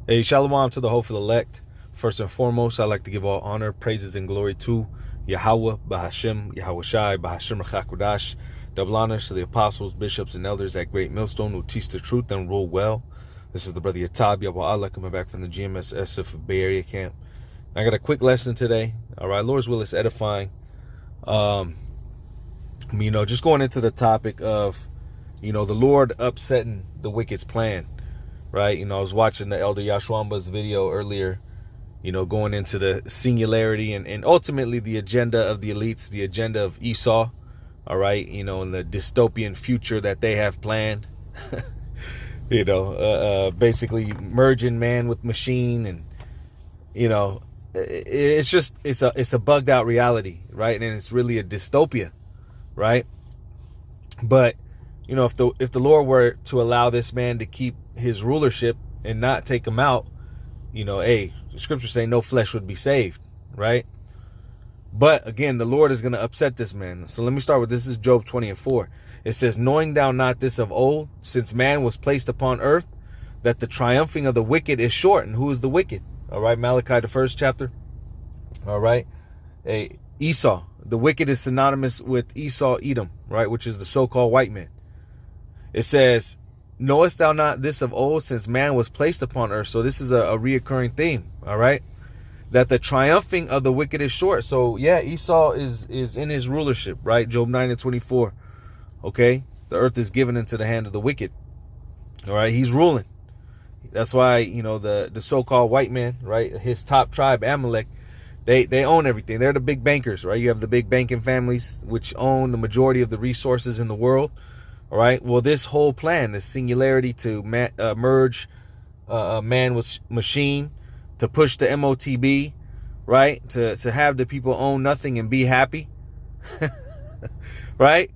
Hey, shalom to the hopeful elect. First and foremost, I'd like to give all honor, praises, and glory to Yahweh, Bahashem, Yahweh Shai, Bahashem Rachakodash. Double honors to the apostles, bishops, and elders at Great Millstone who teach the truth and rule well. This is the brother Yatab Yahweh Allah coming back from the GMS SF Bay Area camp. I got a quick lesson today. All right, Lord's will is edifying. Just going into the topic of, the Lord upsetting the wicked's plan. Right, I was watching the Elder Yashwamba's video earlier, going into the singularity and ultimately the agenda of the elites, the agenda of Esau, all right, and the dystopian future that they have planned, basically merging man with machine. And, it's a bugged out reality, right? And it's really a dystopia, right? But, if the Lord were to allow this man to keep his rulership and not take him out, the scriptures say no flesh would be saved, right? But again, the Lord is going to upset this man. So let me start with this. Is Job 20:4. It says, knowing thou not this of old, since man was placed upon earth, that the triumphing of the wicked is short. And who is the wicked? All right, Malachi, the 1st chapter. All right, Esau. The wicked is synonymous with Esau, Edom, right, which is the so-called white man. It says, knowest thou not this of old, since man was placed upon earth? So this is a reoccurring theme, all right? That the triumphing of the wicked is short. So yeah, Esau is in his rulership, right? Job 9:24. Okay, the earth is given into the hand of the wicked. All right, he's ruling. That's why the so-called white man, right? His top tribe, Amalek, they own everything. They're the big bankers, right? You have the big banking families which own the majority of the resources in the world. All right. Well, this whole plan, this singularity to merge man with machine, to push the MOTB, right? To have the people own nothing and be happy, right?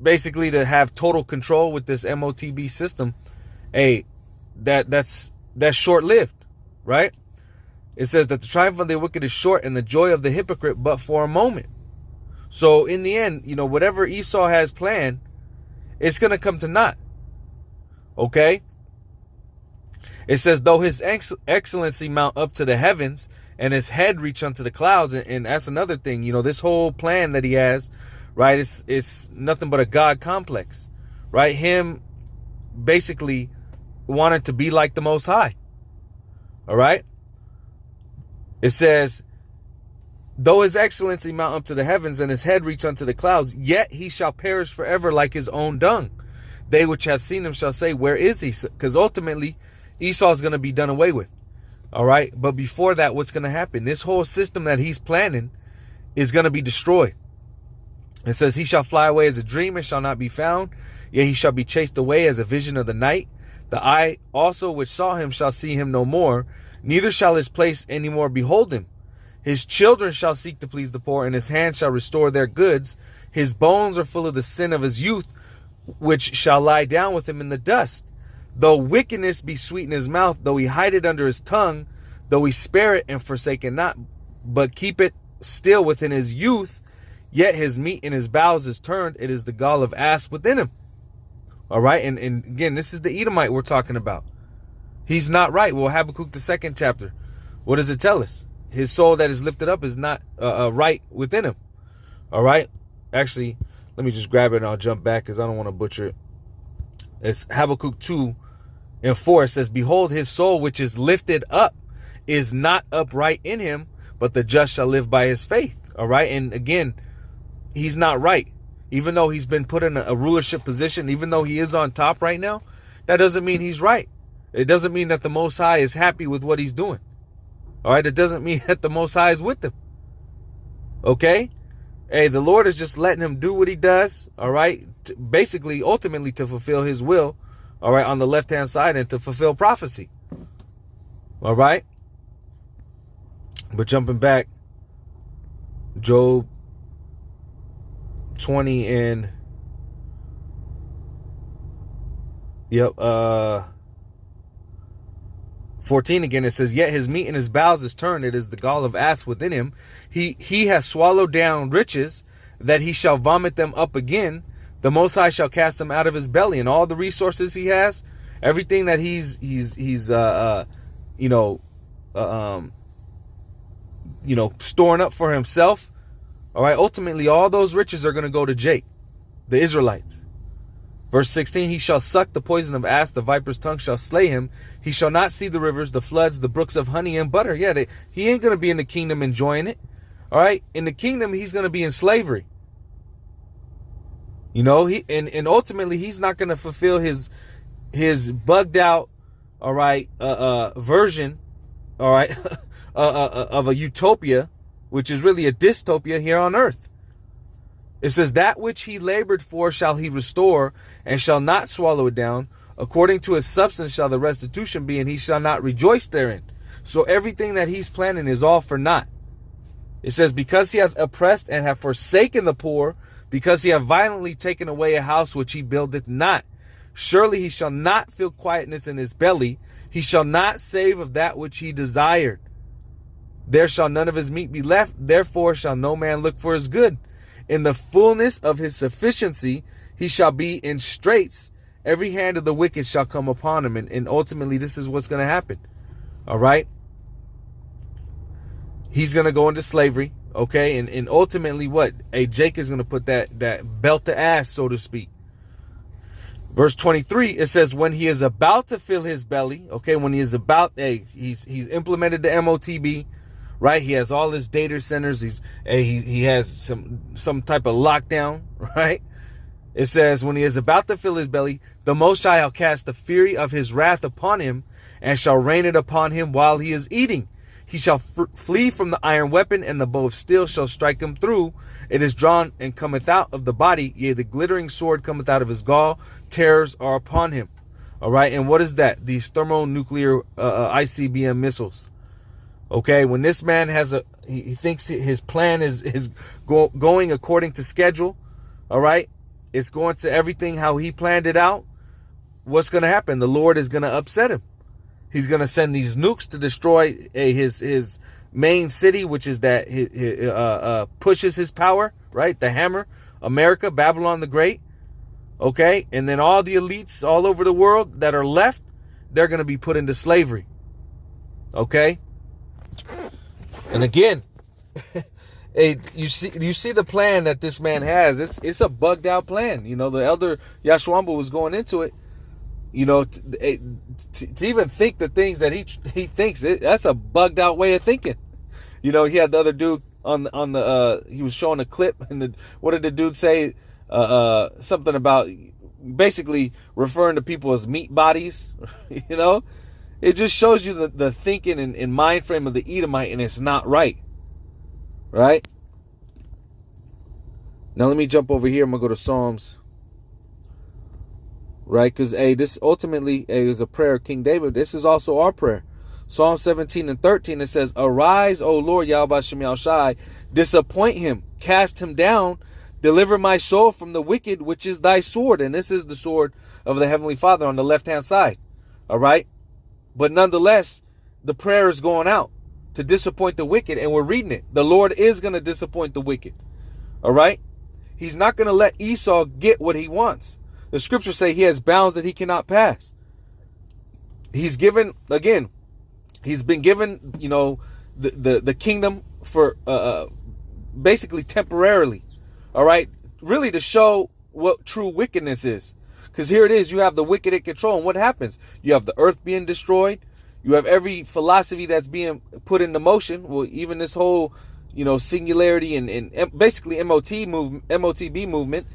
Basically, to have total control with this MOTB system. That's short-lived, right? It says that the triumph of the wicked is short and the joy of the hypocrite but for a moment. So in the end, whatever Esau has planned, it's going to come to naught. Okay? It says, though his excellency mount up to the heavens and his head reach unto the clouds. And that's another thing. This whole plan that he has, right, is nothing but a God complex, right? Him basically wanted to be like the Most High. All right? It says, though his excellency mount up to the heavens and his head reach unto the clouds, yet he shall perish forever like his own dung. They which have seen him shall say, where is he? Because ultimately, Esau is going to be done away with. All right. But before that, what's going to happen? This whole system that he's planning is going to be destroyed. It says, he shall fly away as a dream and shall not be found. Yet he shall be chased away as a vision of the night. The eye also which saw him shall see him no more. Neither shall his place any more behold him. His children shall seek to please the poor, and his hand shall restore their goods. His bones are full of the sin of his youth, which shall lie down with him in the dust. Though wickedness be sweet in his mouth, though he hide it under his tongue, though he spare it and forsake it not, but keep it still within his youth, yet his meat in his bowels is turned. It is the gall of ass within him. All right, and again, this is the Edomite we're talking about. He's not right. Well, Habakkuk, the 2nd chapter, what does it tell us? His soul that is lifted up is not right within him. All right. Actually, let me just grab it and I'll jump back because I don't want to butcher it. It's Habakkuk 2:4. It says, behold, his soul which is lifted up is not upright in him, but the just shall live by his faith. All right. And again, he's not right. Even though he's been put in a rulership position, even though he is on top right now, that doesn't mean he's right. It doesn't mean that the Most High is happy with what he's doing. All right, it doesn't mean that the Most High is with them. Okay? Hey, the Lord is just letting him do what he does, all right? Basically, ultimately to fulfill his will, all right, on the left-hand side and to fulfill prophecy. All right? But jumping back, Job 20 and, 14 again, it says, yet his meat in his bowels is turned. It is the gall of ass within him. He has swallowed down riches, that he shall vomit them up again. The Most High shall cast them out of his belly, and all the resources he has, everything that he's you know, storing up for himself. All right. Ultimately, all those riches are going to go to Jake, the Israelites. Verse 16, he shall suck the poison of asp, the viper's tongue shall slay him. He shall not see the rivers, the floods, the brooks of honey and butter. Yeah, he ain't going to be in the kingdom enjoying it. All right. In the kingdom, he's going to be in slavery. You know, and ultimately he's not going to fulfill his bugged out, all right, version, all right, of a utopia, which is really a dystopia here on earth. It says, that which he labored for shall he restore, and shall not swallow it down. According to his substance shall the restitution be, and he shall not rejoice therein. So everything that he's planning is all for naught. It says, because he hath oppressed and hath forsaken the poor, because he hath violently taken away a house which he buildeth not. Surely he shall not feel quietness in his belly. He shall not save of that which he desired. There shall none of his meat be left. Therefore shall no man look for his good. In the fullness of his sufficiency, he shall be in straits. Every hand of the wicked shall come upon him. And ultimately, this is what's going to happen. All right. He's going to go into slavery. Okay. And ultimately what? Jake is going to put that belt to ass, so to speak. Verse 23, it says, when he is about to fill his belly. Okay. When he is about, he's implemented the MOTB. Right, he has all his data centers. He has some type of lockdown. Right, it says when he is about to fill his belly, the Most High shall cast the fury of his wrath upon him, and shall rain it upon him while he is eating. He shall flee from the iron weapon, and the bow of steel shall strike him through. It is drawn and cometh out of the body. Yea, the glittering sword cometh out of his gall. Terrors are upon him. All right, and what is that? These thermonuclear ICBM missiles. Okay, when this man has he thinks his plan is going according to schedule, all right, it's going to everything how he planned it out. What's going to happen? The Lord is going to upset him. He's going to send these nukes to destroy his main city, which is that pushes his power, right? The hammer, America, Babylon the Great. Okay, and then all the elites all over the world that are left, they're going to be put into slavery. Okay. And again, you see the plan that this man has. It's a bugged out plan. You know, the elder Yashwamba was going into it. You know, to even think the things that he thinks, that's a bugged out way of thinking. You know, he had the other dude on the he was showing a clip, and what did the dude say? Something about basically referring to people as meat bodies. You know. It just shows you the thinking and mind frame of the Edomite, and it's not right. Right? Now let me jump over here. I'm going to go to Psalms. Right? Because, this ultimately is a prayer of King David. This is also our prayer. Psalm 17 and 13, it says, arise, O Lord, Yahweh Shem Shai, disappoint him, cast him down, deliver my soul from the wicked, which is thy sword. And this is the sword of the Heavenly Father on the left-hand side. All right? But nonetheless, the prayer is going out to disappoint the wicked, and we're reading it. The Lord is going to disappoint the wicked. All right? He's not going to let Esau get what he wants. The scriptures say he has bounds that he cannot pass. He's given, again, he's been given, you know, the kingdom for basically temporarily. All right? Really to show what true wickedness is. Because here it is, you have the wicked in control. And what happens? You have the earth being destroyed. You have every philosophy that's being put into motion. Well, even this whole, you know, singularity and basically MOTB movement.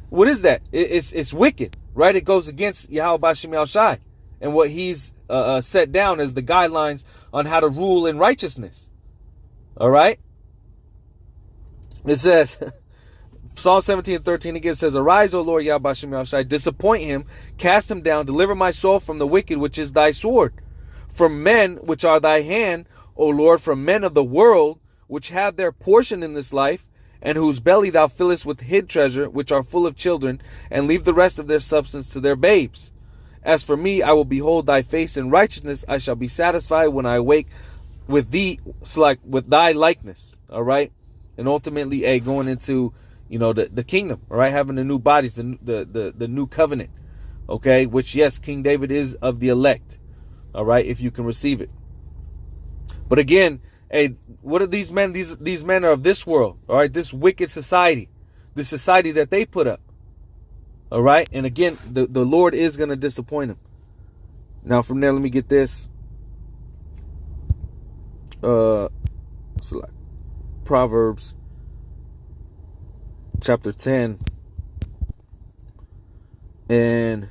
What is that? It's wicked, right? It goes against Yahweh Shem Shai and what he's set down as the guidelines on how to rule in righteousness. All right? It says... Psalm 17 and 13 again says, arise, O Lord Yahweh Shem Shai, disappoint him, cast him down, deliver my soul from the wicked, which is thy sword. From men, which are thy hand, O Lord, from men of the world, which have their portion in this life, and whose belly thou fillest with hid treasure, which are full of children, and leave the rest of their substance to their babes. As for me, I will behold thy face in righteousness. I shall be satisfied when I awake with thee, with thy likeness. All right. And ultimately, going into, you know, the kingdom, all right, having the new bodies, the new covenant, okay, which, yes, King David is of the elect, all right, if you can receive it. But again, hey, what are these men? These men are of this world, all right? This wicked society, this society that they put up, all right? And again, the Lord is going to disappoint them. Now from there, let me get this. So like Proverbs chapter 10 and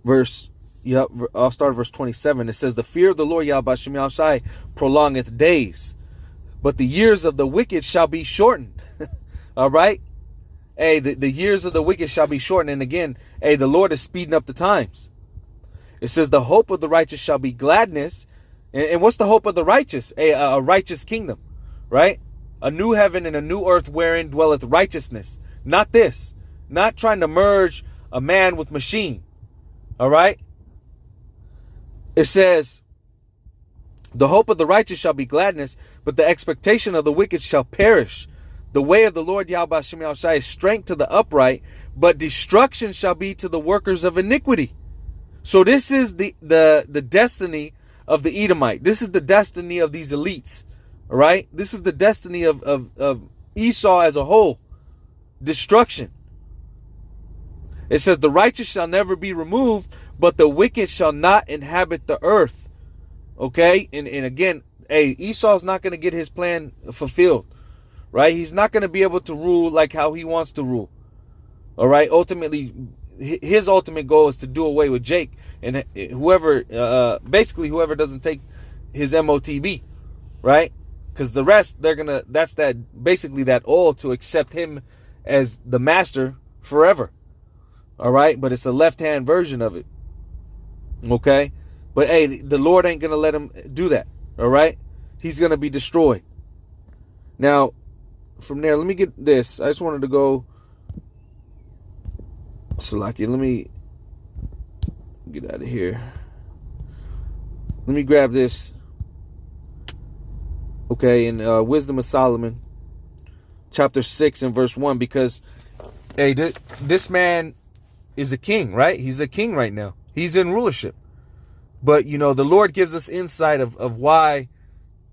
I'll start at verse 27. It says, the fear of the Lord Yahweh Bashim Yahushai prolongeth days, but the years of the wicked shall be shortened. All right. Hey, the years of the wicked shall be shortened. And again, hey, the Lord is speeding up the times. It says the hope of the righteous shall be gladness. And what's the hope of the righteous? A righteous kingdom, right? A new heaven and a new earth wherein dwelleth righteousness. Not this. Not trying to merge a man with machine. All right? It says, the hope of the righteous shall be gladness, but the expectation of the wicked shall perish. The way of the Lord Yahweh Shem Yahushai is strength to the upright, but destruction shall be to the workers of iniquity. So this is the destiny of the Edomite. This is the destiny of these elites. All right? This is the destiny of Esau as a whole. Destruction. It says, the righteous shall never be removed, but the wicked shall not inhabit the earth. Okay? And again, hey, Esau's not going to get his plan fulfilled. Right? He's not going to be able to rule like how he wants to rule. All right? Ultimately, his ultimate goal is to do away with Jake and whoever, basically whoever doesn't take his MOTB. Right? Because the rest, that's basically that oil to accept him as the master forever. All right, but it's a left-hand version of it. Okay, but hey, the Lord ain't gonna let him do that. All right, he's gonna be destroyed. Now, from there, let me get this. I just wanted to go. Salaki, let me get out of here. Let me grab this. Okay, in Wisdom of Solomon, chapter 6 and verse 1, because hey, this man is a king, right? He's a king right now. He's in rulership. But, you know, the Lord gives us insight of why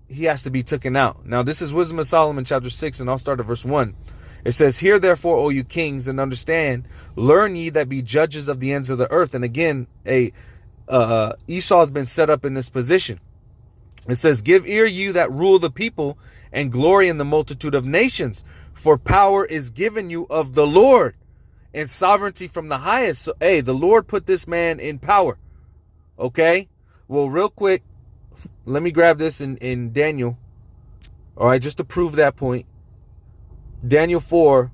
he has to be taken out. Now, this is Wisdom of Solomon, chapter 6, and I'll start at verse 1. It says, hear therefore, O you kings, and understand, learn ye that be judges of the ends of the earth. And again, Esau has been set up in this position. It says, give ear you that rule the people, and glory in the multitude of nations, for power is given you of the Lord, and sovereignty from the highest. So, hey, the Lord put this man in power. Okay? Well, real quick, let me grab this in Daniel. All right, just to prove that point. Daniel 4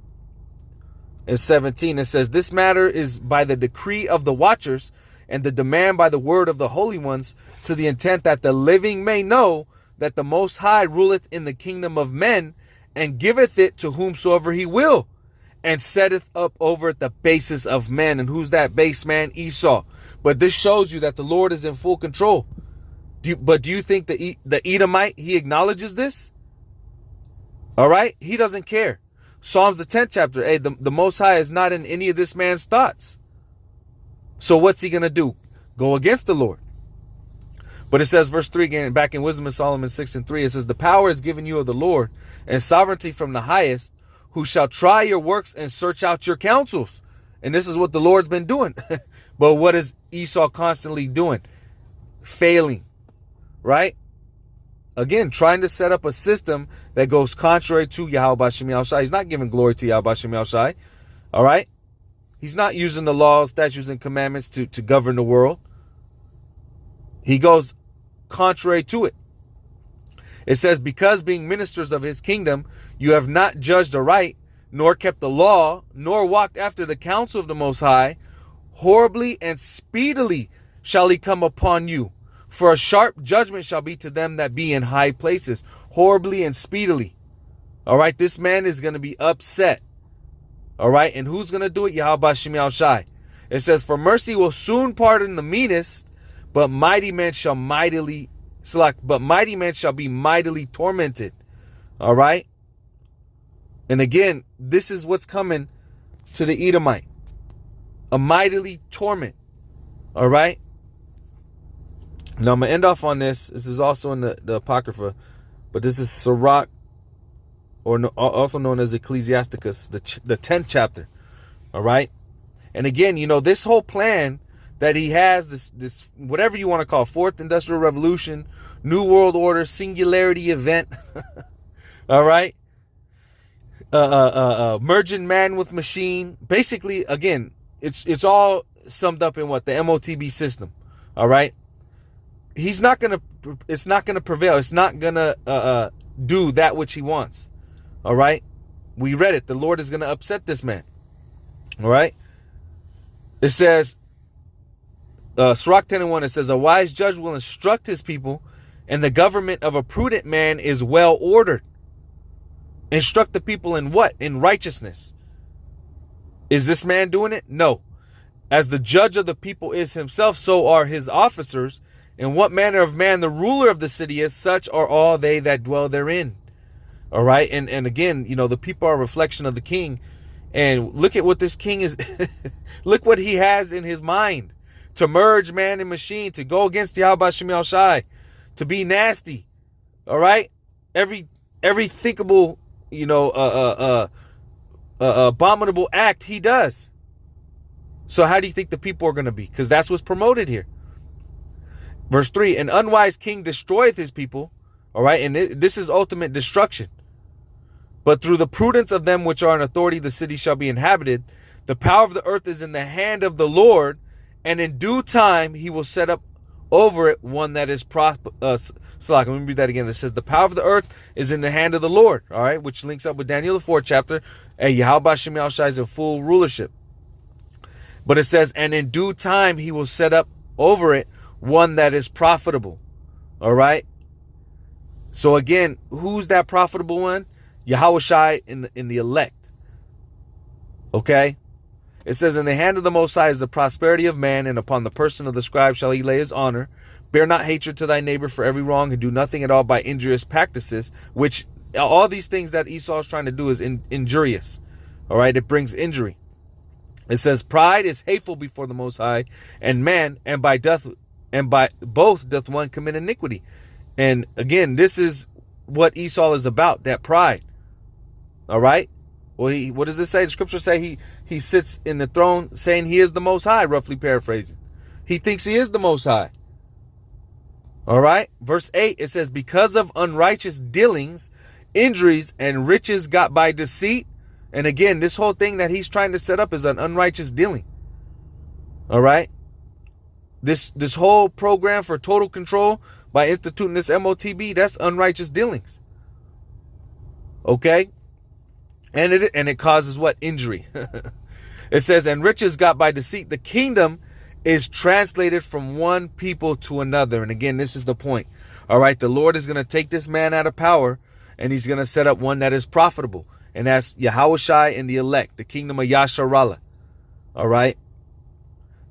and 17, it says, this matter is by the decree of the watchers, and the demand by the word of the holy ones, to the intent that the living may know that the Most High ruleth in the kingdom of men, and giveth it to whomsoever he will, and setteth up over it the basis of men. And who's that base man? Esau. But this shows you that the Lord is in full control. Do you think the Edomite, he acknowledges this? All right? He doesn't care. Psalms the 10th chapter. Hey, the Most High is not in any of this man's thoughts. So what's he going to do? Go against the Lord. But it says, verse 3 again, back in Wisdom of Solomon 6 and 3, it says, the power is given you of the Lord, and sovereignty from the highest, who shall try your works and search out your counsels. And this is what the Lord's been doing. But what is Esau constantly doing? Failing. Right? Again, trying to set up a system that goes contrary to Yahweh Bashem Yahushai. He's not giving glory to Yahweh Bashem Yahushai. All right? He's not using the laws, statutes, and commandments to govern the world. He goes contrary to it. It says, because being ministers of his kingdom, you have not judged aright, nor kept the law, nor walked after the counsel of the Most High, horribly and speedily shall he come upon you. For a sharp judgment shall be to them that be in high places. Horribly and speedily. All right, this man is going to be upset. All right, and who's going to do it? Yahweh Shem Yahushai. It says, for mercy will soon pardon the meanest, but mighty men shall be mightily tormented. All right. And again, this is what's coming to the Edomite. A mightily torment. All right. Now I'm going to end off on this. This is also in the Apocrypha, but this is Sirach, or also known as Ecclesiasticus, the 10th chapter. All right. And again, this whole plan that he has, this whatever you want to call, fourth industrial revolution, new world order, singularity event. All right. Merging man with machine. Basically, again, it's all summed up in what? The MOTB system. All right. It's not gonna prevail. It's not gonna do that which he wants. All right. We read it. The Lord is gonna upset this man. All right. It says, Sirach 10:1, it says, a wise judge will instruct his people, and the government of a prudent man is well ordered. Instruct the people in what? In righteousness. Is this man doing it? No. As the judge of the people is himself, so are his officers. In what manner of man the ruler of the city is, such are all they that dwell therein. All right. And again, the people are a reflection of the king. And look at what this king is. Look what he has in his mind. To merge man and machine, to go against Yahweh Shem Yahweh Shai, to be nasty. All right. Every thinkable, abominable act he does. So how do you think the people are going to be? Because that's what's promoted here. Verse 3, an unwise king destroyeth his people. All right. And this is ultimate destruction. But through the prudence of them which are in authority, the city shall be inhabited. The power of the earth is in the hand of the Lord, and in due time he will set up over it one that is prosperous. Let me read that again. It says, the power of the earth is in the hand of the Lord. All right, which links up with Daniel, the 4th chapter. And Yahweh Shem Yahweh Shai is in full rulership. But it says, and in due time he will set up over it one that is profitable. All right. So again, who's that profitable one? Yahweh Shai in the elect. Okay. It says, in the hand of the Most High is the prosperity of man, and upon the person of the scribe shall he lay his honor. Bear not hatred to thy neighbor for every wrong, and do nothing at all by injurious practices, which all these things that Esau is trying to do is injurious. All right. It brings injury. It says, pride is hateful before the Most High, and man, and by both doth one commit iniquity. And again, this is what Esau is about, that pride. All right. Well, what does it say? The scripture say he sits in the throne saying he is the Most High, roughly paraphrasing. He thinks he is the Most High. All right. Verse 8, it says, because of unrighteous dealings, injuries, and riches got by deceit. And again, this whole thing that he's trying to set up is an unrighteous dealing. All right. This whole program for total control by instituting this MOTB, that's unrighteous dealings. Okay. And it causes what? Injury. It says, and riches got by deceit. The kingdom is translated from one people to another. And again, this is the point. All right. The Lord is going to take this man out of power, and he's going to set up one that is profitable. And that's Yahweh Shai and the elect, the kingdom of Yasharallah. All right.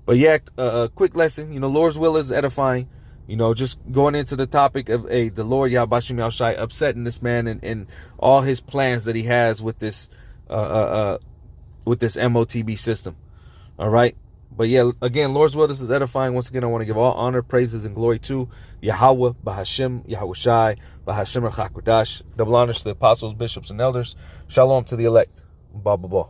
But yeah, a quick lesson. Lord's will is edifying. Just going into the topic of the Lord Yahweh Shem Yahweh Shai upsetting this man and all his plans that he has with this MOTB system. All right. But yeah, again, Lord's will, this is edifying. Once again, I want to give all honor, praises, and glory to Yahweh, Bahashem, Yahweh Shai, Bahashem Rachakwadash. Double honors to the apostles, bishops, and elders. Shalom to the elect. Ba ba ba.